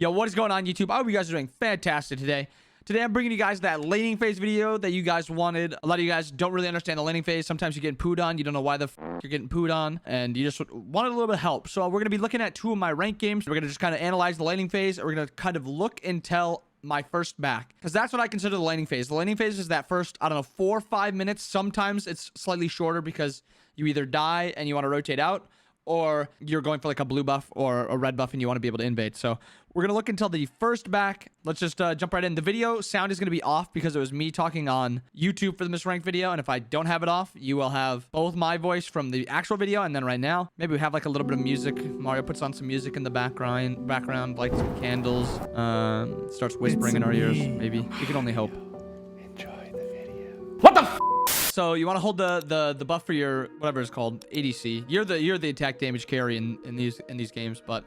Yo, what is going on, YouTube? I hope you guys are doing fantastic today. Today, I'm bringing you guys that laning phase video that you guys wanted. A lot of you guys don't really understand the laning phase. Sometimes you're getting pooed on. You don't know why the you're getting pooed on. And you just wanted a little bit of help. So we're going to be looking at 2 of my ranked games. We're going to just kind of analyze the laning phase. We're going to kind of look until my first back, because that's what I consider the laning phase. The laning phase is that first, I don't know, 4 or 5 minutes. Sometimes it's slightly shorter because you either die and you want to rotate out, or you're going for like a blue buff or a red buff and you want to be able to invade. So we're going to look until the first back. Let's just jump right in. The video sound is going to be off because it was me talking on YouTube for the misranked video. And if I don't have it off, you will have both my voice from the actual video and then right now. Maybe we have like a little bit of music. Mario puts on some music in the background, like some candles. Starts whispering in our ears. Maybe. We can only hope. Enjoy the video. What the f? So you want to hold the buff for your whatever it's called, ADC. You're the attack damage carry in these games, but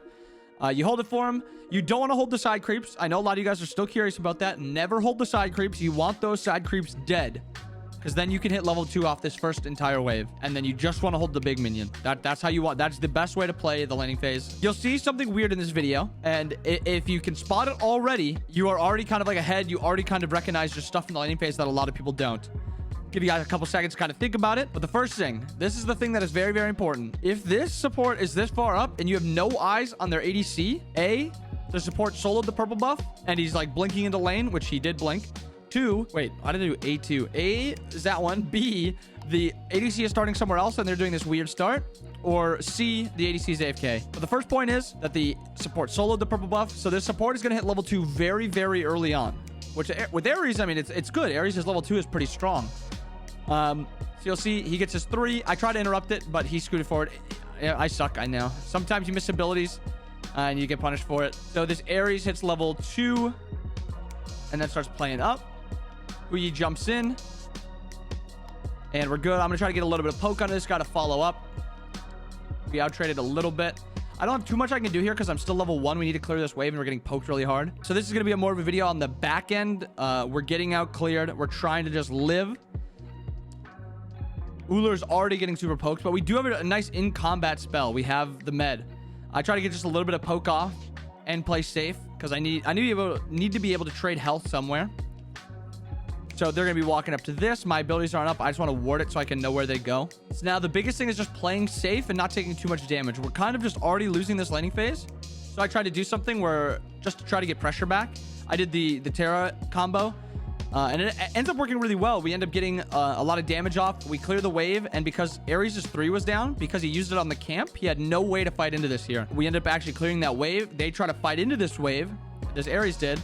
you hold it for him. You don't want to hold the side creeps. I know a lot of you guys are still curious about that. Never hold the side creeps. You want those side creeps dead, because then you can hit level 2 off this first entire wave, and then you just want to hold the big minion. That's how you want. That's the best way to play the laning phase. You'll see something weird in this video, and if you can spot it already, you are already kind of like ahead. You already kind of recognize your stuff in the laning phase that a lot of people don't. Give you guys a couple seconds to kind of think about it. But the first thing, this is the thing that is very, very important. If this support is this far up and you have no eyes on their ADC, A, the support soloed the purple buff and he's like blinking into lane, which he did blink. 2, wait, I didn't do A2. A is that one. B, the ADC is starting somewhere else and they're doing this weird start. Or C, the ADC is AFK. But the first point is that the support soloed the purple buff. So this support is going to hit level 2 very, very early on. Which with Ares, I mean, it's good. Ares' level 2 is pretty strong. So you'll see he gets his 3. I try to interrupt it, but he scooted forward. I suck, I know. Sometimes you miss abilities and you get punished for it. So this Ares hits level 2 and then starts playing up. Huyi jumps in and we're good. I'm gonna try to get a little bit of poke on this guy to follow up. We out traded a little bit. I don't have too much I can do here because I'm still level 1. We need to clear this wave and we're getting poked really hard. So this is gonna be more of a video on the back end. We're getting out cleared. We're trying to just live. Ullr's already getting super poked, but we do have a nice in-combat spell. We have the med. I try to get just a little bit of poke off and play safe because I need to be able to trade health somewhere. So they're going to be walking up to this. My abilities aren't up. I just want to ward it so I can know where they go. So now the biggest thing is just playing safe and not taking too much damage. We're kind of just already losing this laning phase. So I tried to do something where just to try to get pressure back. I did the Terra combo. And it ends up working really well. We end up getting a lot of damage off. We clear the wave, and because Ares' 3 was down, because he used it on the camp, he had no way to fight into this here. We end up actually clearing that wave. They try to fight into this wave, as Ares did,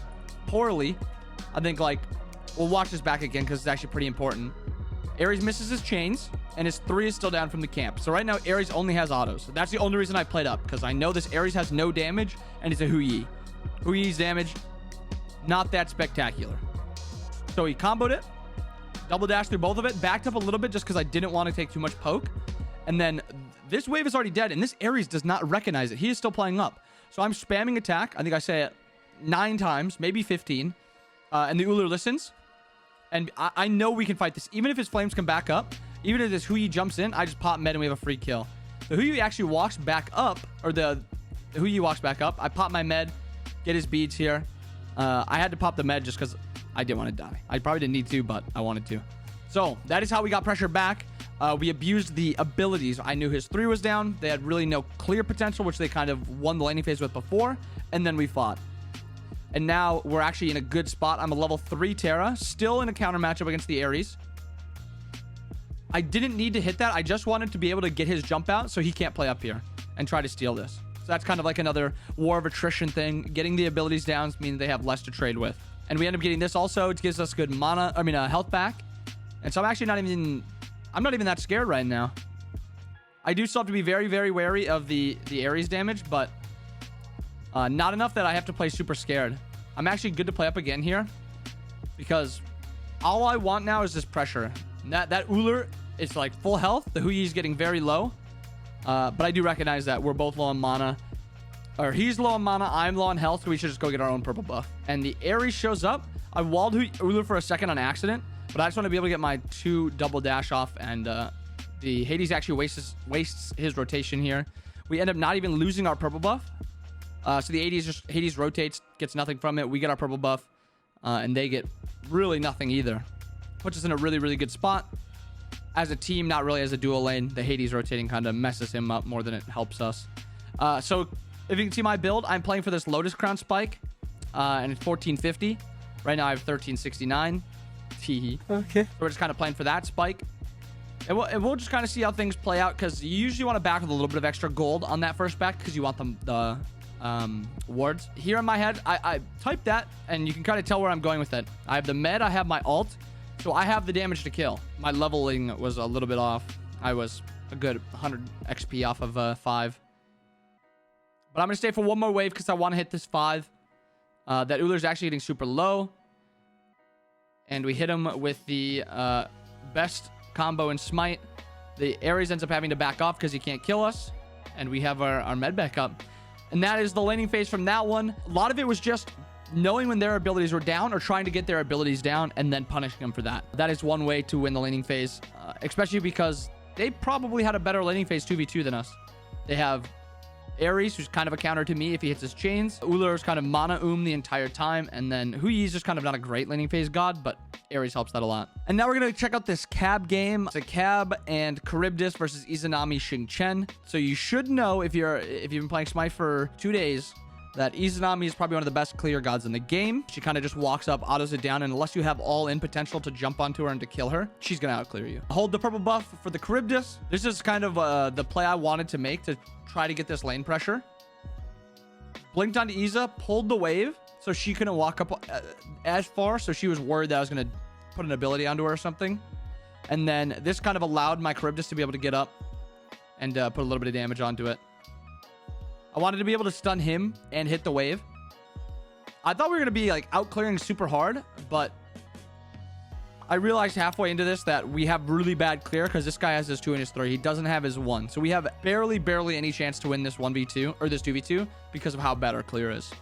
poorly. I think, like, we'll watch this back again because it's actually pretty important. Ares misses his chains, and his 3 is still down from the camp. So right now, Ares only has autos. That's the only reason I played up, because I know this Ares has no damage, and it's a Huyi. Huyi's damage, not that spectacular. So he comboed it, double dashed through both of it, backed up a little bit just because I didn't want to take too much poke. And then this wave is already dead, and this Ares does not recognize it. He is still playing up. So I'm spamming attack. I think I say it 9 times, maybe 15. And the Ullr listens. And I know we can fight this. Even if his flames come back up, even if this Huyi jumps in, I just pop med and we have a free kill. The Huyi actually walks back up, or the Huyi walks back up. I pop my med, get his beads here. I had to pop the med just because I didn't want to die. I probably didn't need to, but I wanted to. So that is how we got pressure back. We abused the abilities. I knew his 3 was down. They had really no clear potential, which they kind of won the laning phase with before. And then we fought. And now we're actually in a good spot. I'm a level 3 Terra, still in a counter matchup against the Ares. I didn't need to hit that. I just wanted to be able to get his jump out so he can't play up here and try to steal this. So that's kind of like another war of attrition thing. Getting the abilities down means they have less to trade with. And we end up getting this also. It gives us good health back. And so I'm actually not even that scared right now. I do still have to be very, very wary of the Ares damage, but not enough that I have to play super scared. I'm actually good to play up again here because all I want now is this pressure. That Ullr is like full health. The Huyi is getting very low. But I do recognize that we're both low on mana. Or he's low on mana, I'm low on health, so we should just go get our own purple buff. And the Ares shows up. I walled Ullr for a second on accident, but I just want to be able to get my 2 double dash off, and the Hades actually wastes his rotation here. We end up not even losing our purple buff. So the Hades rotates, gets nothing from it. We get our purple buff, and they get really nothing either. Puts us in a really, really good spot. As a team, not really as a dual lane. The Hades rotating kind of messes him up more than it helps us. So if you can see my build, I'm playing for this Lotus Crown spike, and it's 1450. Right now I have 1369. Teehee. Okay. So we're just kind of playing for that spike. And we'll just kind of see how things play out, because you usually want to back with a little bit of extra gold on that first back, because you want the wards. Here in my head, I typed that, and you can kind of tell where I'm going with it. I have the med, I have my ult, so I have the damage to kill. My leveling was a little bit off. I was a good 100 XP off of 5. But I'm going to stay for one more wave because I want to hit this 5. That Ullr's actually getting super low. And we hit him with the best combo in Smite. The Ares ends up having to back off because he can't kill us. And we have our med back up. And that is the laning phase from that one. A lot of it was just knowing when their abilities were down or trying to get their abilities down and then punishing them for that. That is one way to win the laning phase, especially because they probably had a better laning phase 2v2 than us. They have Ares, who's kind of a counter to me if he hits his chains. Ullr is kind of mana the entire time. And then Hui is just kind of not a great laning phase god, but Ares helps that a lot. And now we're going to check out this Cab game. It's a Cab and Charybdis versus Izanami Xingqian. So you should know if you've been playing Smite for 2 days that Izanami is probably one of the best clear gods in the game. She kind of just walks up, autos it down, and unless you have all in potential to jump onto her and to kill her, she's going to outclear you. Hold the purple buff for the Charybdis. This is kind of the play I wanted to make to try to get this lane pressure. Blinked onto Iza, pulled the wave, so she couldn't walk up as far, so she was worried that I was going to put an ability onto her or something. And then this kind of allowed my Charybdis to be able to get up and put a little bit of damage onto it. I wanted to be able to stun him and hit the wave. I thought we were going to be like out clearing super hard, but I realized halfway into this that we have really bad clear because this guy has his 2 and his 3. He doesn't have his 1. So we have barely any chance to win this 1v2 or this 2v2 because of how bad our clear is.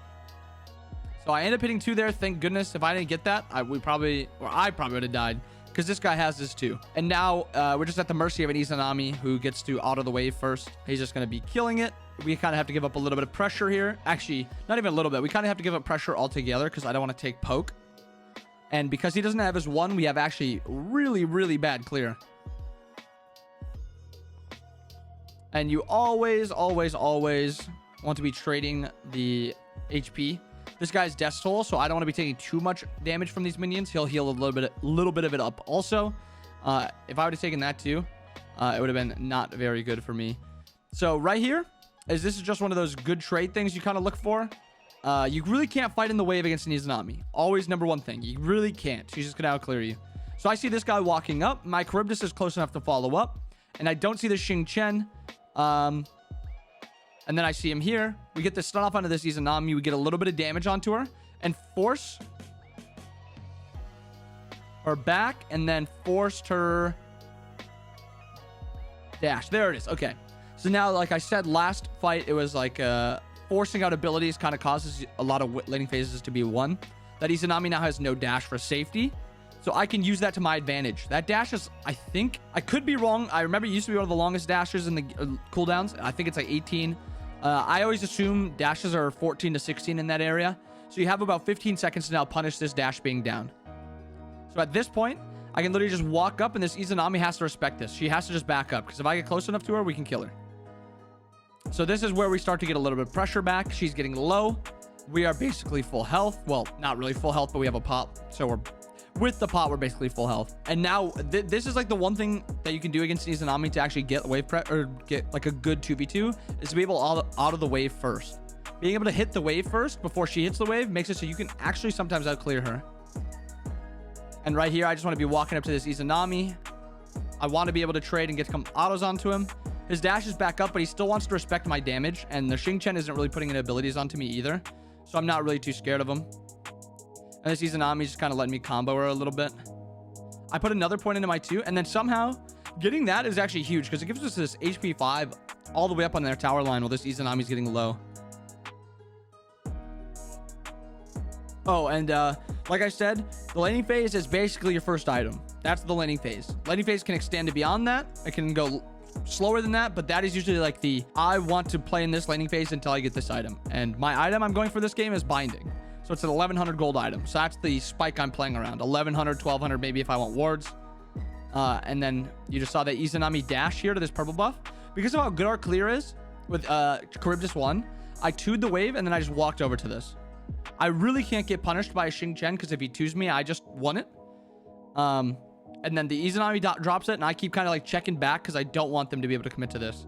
So I ended up hitting 2 there. Thank goodness. If I didn't get that, I probably would have died because this guy has this 2. And now we're just at the mercy of an Izanami who gets to auto the wave first. He's just going to be killing it. We kind of have to give up a little bit of pressure here. Actually, not even a little bit. We kind of have to give up pressure altogether because I don't want to take poke. And because he doesn't have his 1, we have actually really bad clear. And you always want to be trading the HP. This guy's Death Toll, so I don't want to be taking too much damage from these minions. He'll heal a little bit of it up also. If I would have taken that too, it would have been not very good for me. So right here, this is just one of those good trade things you kind of look for. You really can't fight in the wave against an Izanami. Always number one thing. You really can't. She's just going to outclear you. So I see this guy walking up. My Charybdis is close enough to follow up. And I don't see the Xingqian. And then I see him here. We get the stun off onto this Izanami. We get a little bit of damage onto her. And force her back. And then forced her dash. There it is. Okay. So now, like I said, last fight, it was like forcing out abilities kind of causes a lot of laning phases to be won. That Izanami now has no dash for safety. So I can use that to my advantage. That dash is, I think, I could be wrong. I remember it used to be one of the longest dashes in the cooldowns. I think it's like 18. I always assume dashes are 14 to 16 in that area. So you have about 15 seconds to now punish this dash being down. So at this point, I can literally just walk up and this Izanami has to respect this. She has to just back up because if I get close enough to her, we can kill her. So this is where we start to get a little bit of pressure back. She's getting low. We are basically full health. Well, not really full health, but we have a pot. So we're with the pot, we're basically full health. And now this is like the one thing that you can do against Izanami to actually get wave prep or get like a good 2v2 is to be able to out of the wave first. Being able to hit the wave first before she hits the wave makes it so you can actually sometimes outclear her. And right here, I just want to be walking up to this Izanami. I want to be able to trade and get some autos onto him. His dash is back up, but he still wants to respect my damage. And the Xingqian isn't really putting any abilities onto me either. So I'm not really too scared of him. And this Izanami is just kind of letting me combo her a little bit. I put another point into my 2. And then somehow getting that is actually huge because it gives us this HP 5 all the way up on their tower line while this Izanami is getting low. Oh, and like I said, the laning phase is basically your first item. That's the laning phase. Laning phase can extend to beyond that. It can go slower than that, but that is usually like the I want to play in this laning phase until I get this item. And my item I'm going for this game is Binding. So it's an 1100 gold item. So that's the spike I'm playing around. 1100, 1200 maybe if I want wards. And then you just saw the Izanami dash here to this purple buff. Because of how good our clear is with Charybdis 1, I 2'd the wave and then I just walked over to this. I really can't get punished by a Xing Chen because if he 2's me, I just won it. And then the Izanami drops it and I keep kind of like checking back because I don't want them to be able to commit to this.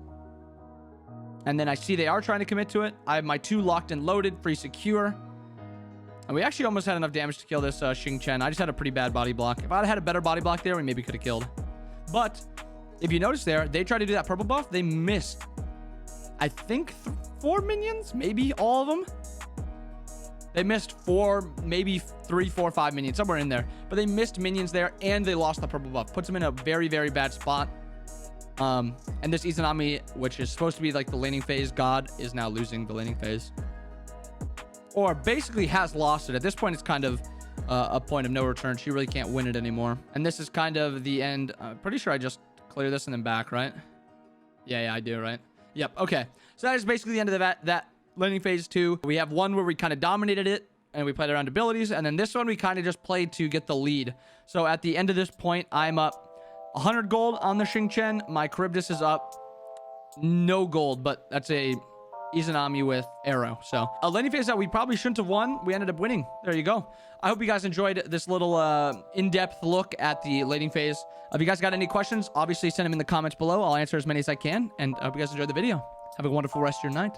And then I see they are trying to commit to it. I have my 2 locked and loaded, free secure. And we actually almost had enough damage to kill this Xing Chen. I just had a pretty bad body block. If I had a better body block there, we maybe could have killed. But if you notice there, they tried to do that purple buff. They missed, I think, 4 minions, maybe all of them. They missed 4, maybe 3, 4, 5 minions, somewhere in there. But they missed minions there, and they lost the purple buff. Puts them in a very, very bad spot. And this Izanami, which is supposed to be like the laning phase god, is now losing the laning phase. Or basically has lost it. At this point, it's kind of a point of no return. She really can't win it anymore. And this is kind of the end. I'm pretty sure I just clear this and then back, right? Yeah, I do, right? Yep, okay. So that is basically the end of that laning phase 2. We have one where we kind of dominated it and we played around abilities. And then this one, we kind of just played to get the lead. So at the end of this point, I'm up 100 gold on the Xing Chen. My Charybdis is up no gold, but that's a Izanami with arrow. So a laning phase that we probably shouldn't have won, we ended up winning. There you go. I hope you guys enjoyed this little in-depth look at the laning phase. If you guys got any questions, obviously send them in the comments below. I'll answer as many as I can. And I hope you guys enjoyed the video. Have a wonderful rest of your night.